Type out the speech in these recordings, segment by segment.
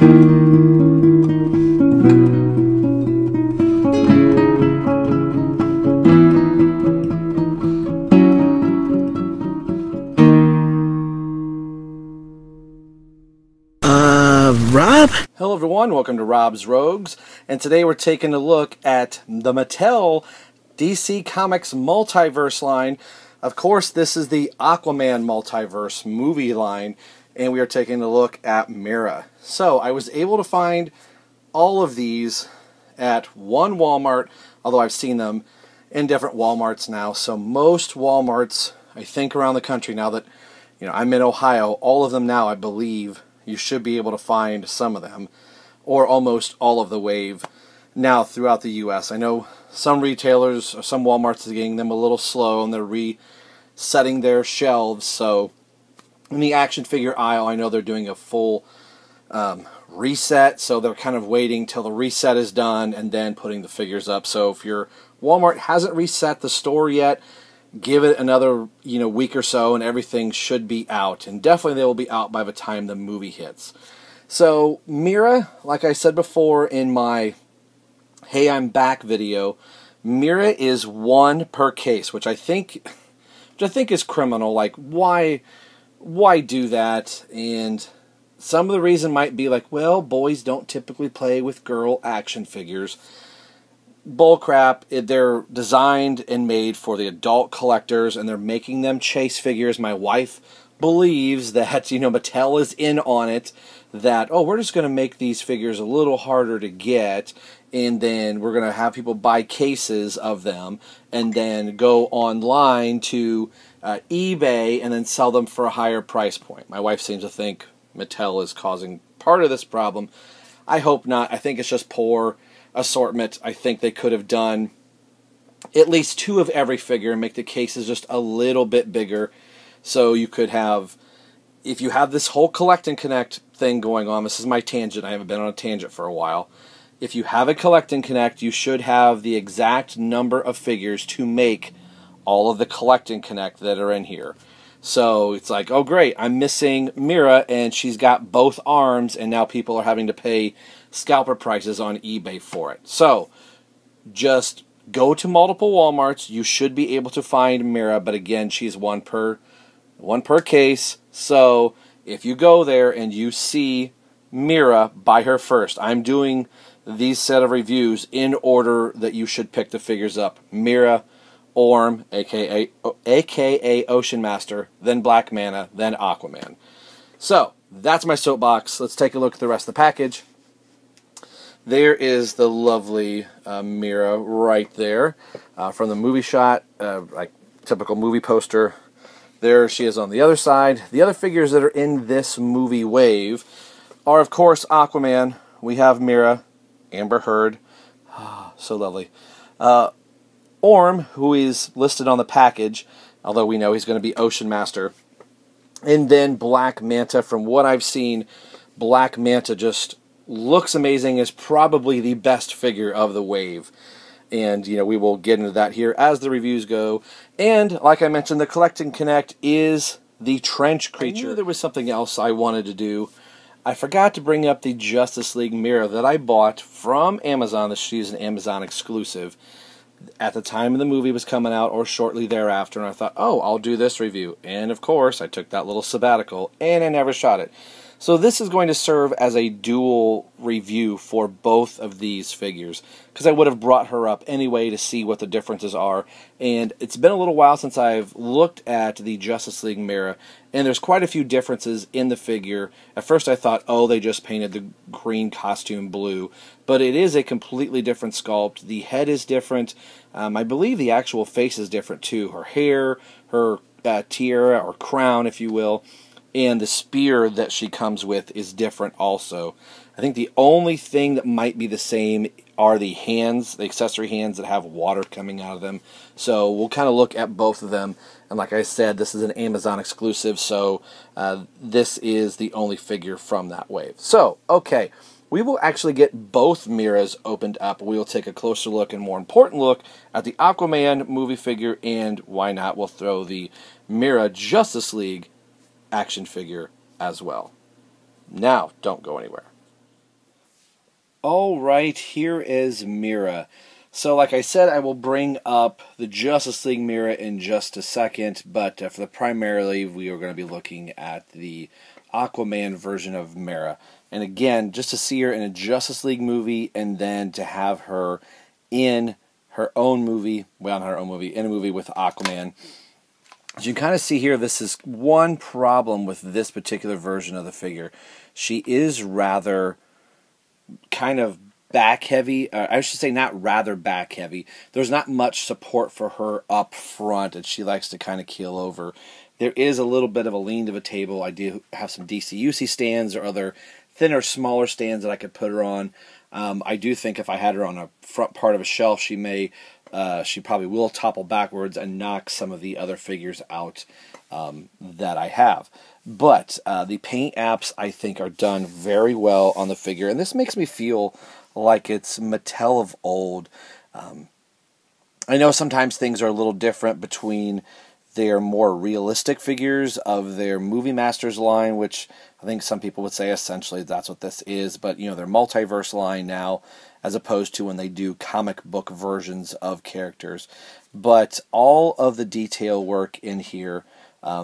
Rob? Hello everyone, welcome to Rob's Rogues, and today we're taking a look at the Mattel DC Comics Multiverse line. Of course, this is the Aquaman Multiverse movie line, and we are taking a look at Mera. So, I was able to find all of these at one Walmart, although I've seen them in different Walmarts now. So most Walmarts, I think around the country now that, I'm in Ohio, all of them now, I believe, you should be able to find some of them, or almost all of the wave now throughout the U.S. I know some retailers, or some Walmarts are getting them a little slow, and they're resetting their shelves. So in the action figure aisle, I know they're doing a full reset, so they're kind of waiting till the reset is done and then putting the figures up. So if your Walmart hasn't reset the store yet, give it another week or so and everything should be out, and definitely they will be out by the time the movie hits. So Mera, like I said before in my Hey I'm Back video, Mera is one per case, which I think is criminal. Like, why do that? And some of the reason might be like, well, boys don't typically play with girl action figures. Bullcrap. They're designed and made for the adult collectors, and they're making them chase figures. My wife believes that Mattel is in on it, that we're just going to make these figures a little harder to get, and then we're going to have people buy cases of them and then go online to eBay and then sell them for a higher price point. My wife seems to think Mattel is causing part of this problem. I hope not. I think it's just poor assortment. I think they could have done at least two of every figure and make the cases just a little bit bigger, so you could have, if you have this whole collect and connect thing going on, this is my tangent, I haven't been on a tangent for a while. If you have a collect and connect, you should have the exact number of figures to make all of the collect and connect that are in here. So it's like, oh great, I'm missing Mera and she's got both arms, and now people are having to pay scalper prices on eBay for it. So just go to multiple Walmarts. You should be able to find Mera, but again, she's one per case. So if you go there and you see Mera, buy her first. I'm doing these set of reviews in order that you should pick the figures up. Mera, Orm, aka Ocean Master, then Black Manta, then Aquaman. So that's my soapbox. Let's take a look at the rest of the package. There is the lovely Mera right there from the movie shot, like typical movie poster. There she is on the other side. The other figures that are in this movie wave are, of course, Aquaman. We have Mera, Amber Heard, so lovely. Orm, who is listed on the package, although we know he's going to be Ocean Master. And then Black Manta. From what I've seen, Black Manta just looks amazing, is probably the best figure of the wave. And, we will get into that here as the reviews go. And, like I mentioned, the Collect and Connect is the Trench Creature. I knew there was something else I wanted to do. I forgot to bring up the Justice League Mera that I bought from Amazon. She's an Amazon exclusive at the time the movie was coming out or shortly thereafter, and I thought, I'll do this review. And, of course, I took that little sabbatical, and I never shot it. So this is going to serve as a dual review for both of these figures, because I would have brought her up anyway to see what the differences are. And it's been a little while since I've looked at the Justice League Mera, and there's quite a few differences in the figure. At first I thought, they just painted the green costume blue, but it is a completely different sculpt. The head is different. I believe the actual face is different too. Her hair, her tiara or crown, if you will, and the spear that she comes with is different also. I think the only thing that might be the same are the hands, the accessory hands that have water coming out of them. So we'll kind of look at both of them. And like I said, this is an Amazon exclusive, so this is the only figure from that wave. So, okay, we will actually get both Meras opened up. We will take a closer look and more important look at the Aquaman movie figure, and why not, we'll throw the Mera Justice League action figure as well. Now, don't go anywhere. All right, here is Mera. So, like I said, I will bring up the Justice League Mera in just a second, but for the primarily, we are going to be looking at the Aquaman version of Mera. And again, just to see her in a Justice League movie, and then to have her in her own movie, well, not her own movie, in a movie with Aquaman. As you can kind of see here, this is one problem with this particular version of the figure. She is rather kind of back heavy. I should say not rather back heavy. There's not much support for her up front, and she likes to kind of keel over. There is a little bit of a lean to the table. I do have some DCUC stands or other thinner, smaller stands that I could put her on. I do think if I had her on a front part of a shelf, she probably will topple backwards and knock some of the other figures out that I have. But the paint apps, I think, are done very well on the figure, and this makes me feel like it's Mattel of old. I know sometimes things are a little different between their more realistic figures of their Movie Masters line, which I think some people would say essentially that's what this is, but their Multiverse line now, as opposed to when they do comic book versions of characters. But all of the detail work in here,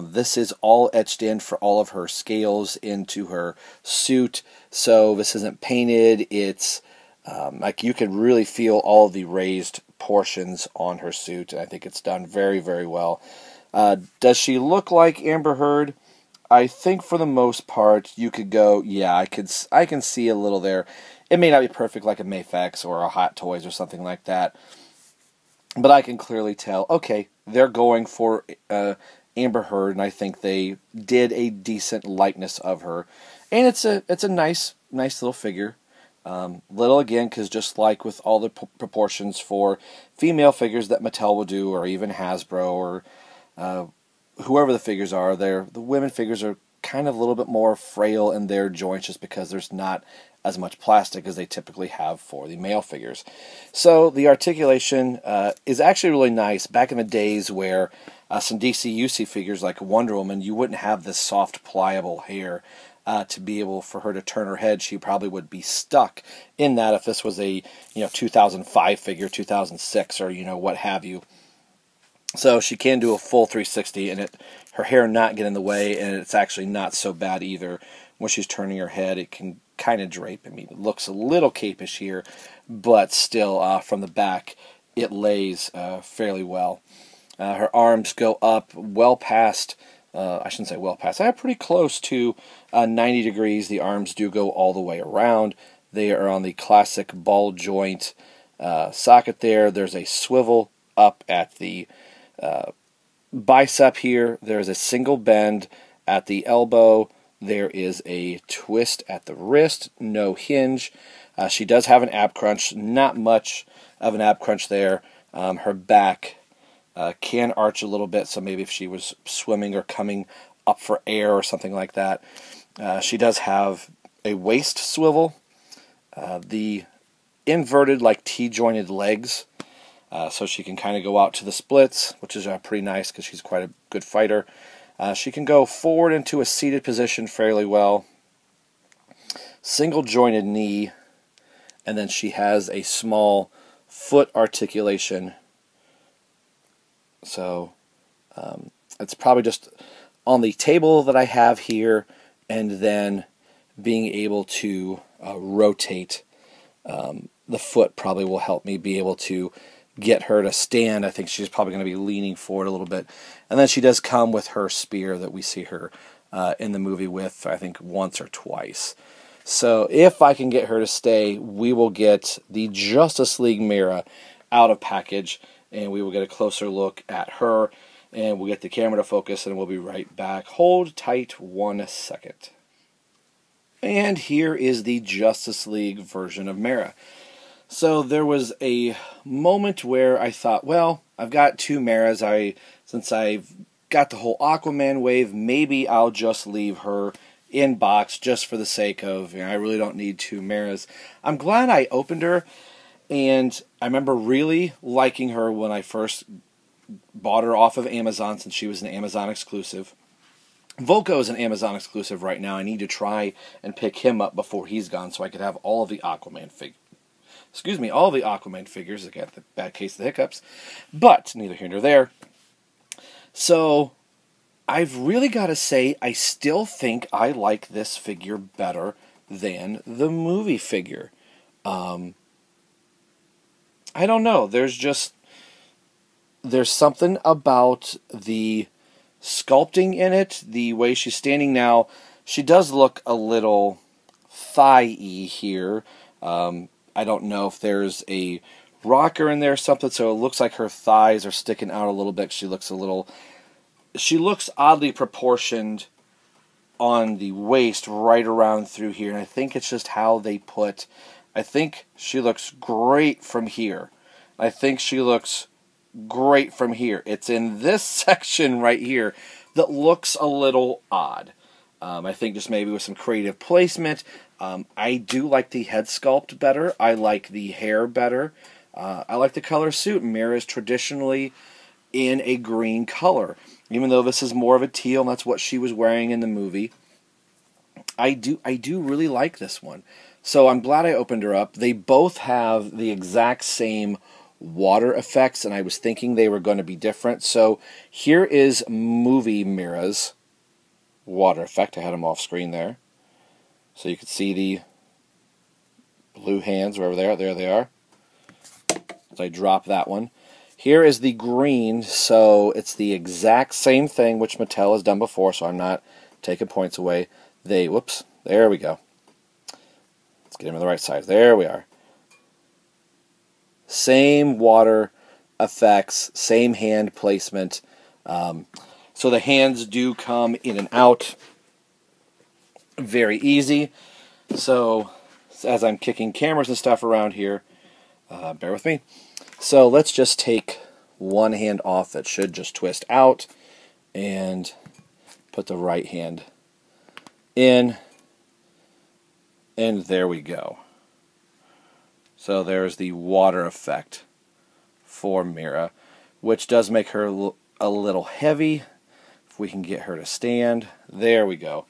this is all etched in for all of her scales into her suit, so this isn't painted. It's like you can really feel all the raised portions on her suit, and I think it's done very, very well. Does she look like Amber Heard? I think for the most part, you could go, yeah, I can see a little there. It may not be perfect like a Mayfax or a Hot Toys or something like that, but I can clearly tell, okay, they're going for Amber Heard, and I think they did a decent likeness of her. And it's a nice little figure. Little again, because just like with all the proportions for female figures that Mattel will do, or even Hasbro, or whoever the figures are, the women figures are kind of a little bit more frail in their joints just because there's not as much plastic as they typically have for the male figures. So the articulation is actually really nice. Back in the days where some DC-UC figures like Wonder Woman, you wouldn't have this soft, pliable hair to be able for her to turn her head. She probably would be stuck in that if this was a 2005 figure, 2006, or what have you. So she can do a full 360, and her hair not get in the way, and it's actually not so bad either. When she's turning her head, it can kind of drape. I mean, it looks a little capish here, but still, from the back, it lays fairly well. Her arms go up well past, I shouldn't say well past, pretty close to 90 degrees. The arms do go all the way around. They are on the classic ball joint socket there. There's a swivel up at the bicep here. There's a single bend at the elbow. There is a twist at the wrist, no hinge. She does have an ab crunch, not much of an ab crunch there. Her back can arch a little bit, so maybe if she was swimming or coming up for air or something like that. She does have a waist swivel, the inverted like T-jointed legs, so she can kind of go out to the splits, which is pretty nice because she's quite a good fighter. She can go forward into a seated position fairly well. Single jointed knee, and then she has a small foot articulation. So it's probably just on the table that I have here, and then being able to rotate the foot probably will help me be able to get her to stand. I think she's probably going to be leaning forward a little bit. And then she does come with her spear that we see her in the movie with, I think, once or twice. So if I can get her to stay, we will get the Justice League Mera out of package, and we will get a closer look at her, and we'll get the camera to focus, and we'll be right back. Hold tight 1 second. And here is the Justice League version of Mera. So there was a moment where I thought, well, I've got two Meras. Since I've got the whole Aquaman wave, maybe I'll just leave her in box just for the sake of, I really don't need two Meras. I'm glad I opened her, and I remember really liking her when I first bought her off of Amazon, since she was an Amazon exclusive. Volko is an Amazon exclusive right now. I need to try and pick him up before he's gone so I could have all of the Aquaman figures. Excuse me, all the Aquaman figures. I got the bad case of the hiccups. But, neither here nor there. So, I've really got to say, I still think I like this figure better than the movie figure. I don't know. There's something about the sculpting in it, the way she's standing now. She does look a little thigh-y here. I don't know if there's a rocker in there or something, so it looks like her thighs are sticking out a little bit. She looks oddly proportioned on the waist right around through here, and I think it's just how they put. I think she looks great from here. I think she looks great from here. It's in this section right here that looks a little odd. I think just maybe with some creative placement. I do like the head sculpt better. I like the hair better. I like the color suit. Mera is traditionally in a green color. Even though this is more of a teal, and that's what she was wearing in the movie. I do really like this one. So I'm glad I opened her up. They both have the exact same water effects, and I was thinking they were going to be different. So here is movie Mera's water effect. I had them off screen there. So you can see the blue hands wherever they are. There they are. So I drop that one. Here is the green, so it's the exact same thing which Mattel has done before, so I'm not taking points away. Whoops, there we go. Let's get him on the right side. There we are. Same water effects, same hand placement. So the hands do come in and out very easy. So as I'm kicking cameras and stuff around here, bear with me. So let's just take one hand off that should just twist out and put the right hand in, and there we go. So there's the water effect for Mera, which does make her a little heavy. If we can get her to stand, there we go.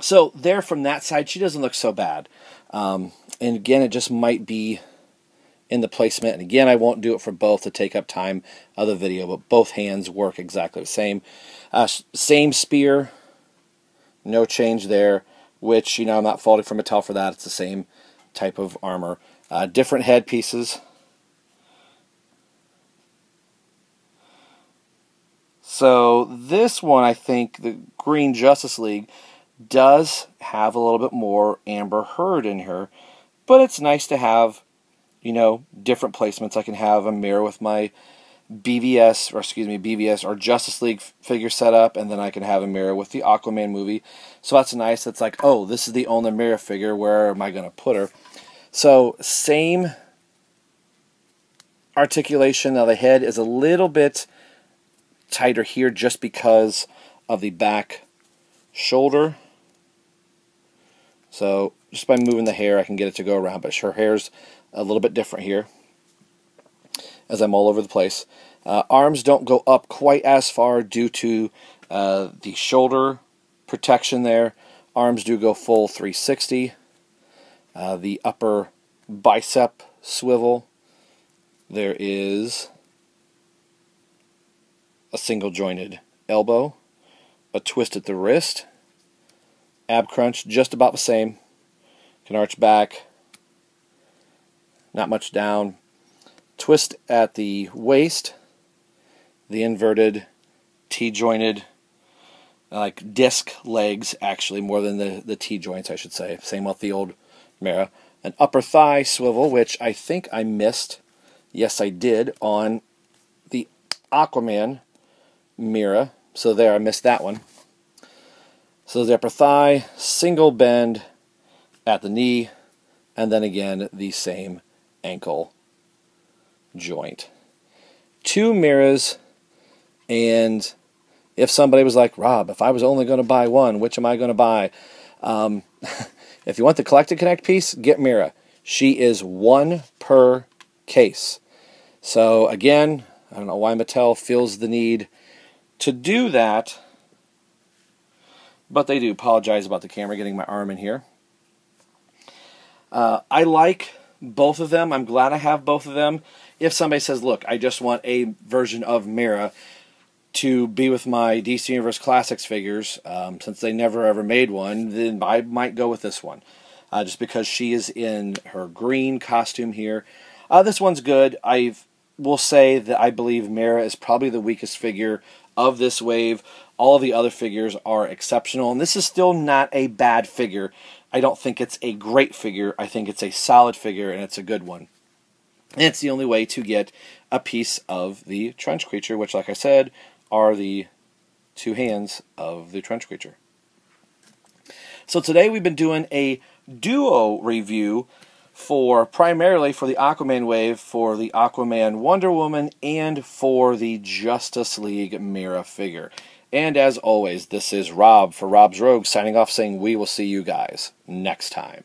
So there from that side, she doesn't look so bad. And again, it just might be in the placement, and again, I won't do it for both to take up time of the video, but both hands work exactly the same. Same spear, no change there, which, you know, I'm not faulting for Mattel for that. It's the same type of armor. Different head pieces. So this one, I think, the Green Justice League, does have a little bit more Amber Heard in her, but it's nice to have, you know, different placements. I can have a Mera with my BVS or Justice League figure set up, and then I can have a Mera with the Aquaman movie. So that's nice. It's like, oh, this is the only Mera figure. Where am I going to put her? So same articulation. Now the head is a little bit tighter here just because of the back shoulder. So just by moving the hair, I can get it to go around. But her hair's a little bit different here, as I'm all over the place. Arms don't go up quite as far due to the shoulder protection there. Arms do go full 360. The upper bicep swivel, there is a single jointed elbow, a twist at the wrist, ab crunch just about the same, can arch back, not much down, twist at the waist, the inverted T-jointed, like disc legs actually, more than the T-joints I should say, same with the old Mera. An upper thigh swivel, which I think I missed, yes I did, on the Aquaman Mera, so there, I missed that one. So the upper thigh, single bend at the knee, and then again the same ankle joint. Two Meras, and if somebody was like, Rob, if I was only going to buy one, which am I going to buy? If you want the Collect and Connect piece, get Mera. She is one per case. So again, I don't know why Mattel feels the need to do that, but they do. Apologize about the camera getting my arm in here. I like both of them. I'm glad I have both of them. If somebody says, look, I just want a version of Mera to be with my DC Universe Classics figures, since they never ever made one, then I might go with this one. Just because she is in her green costume here. This one's good. I will say that I believe Mera is probably the weakest figure of this wave. All of the other figures are exceptional, and this is still not a bad figure. I don't think it's a great figure. I think it's a solid figure, and it's a good one. And it's the only way to get a piece of the trench creature, which, like I said, are the two hands of the trench creature. So today we've been doing a duo review primarily for the Aquaman wave, for the Aquaman Wonder Woman, and for the Justice League Mera figure. And as always, this is Rob for Rob's Rogues signing off saying we will see you guys next time.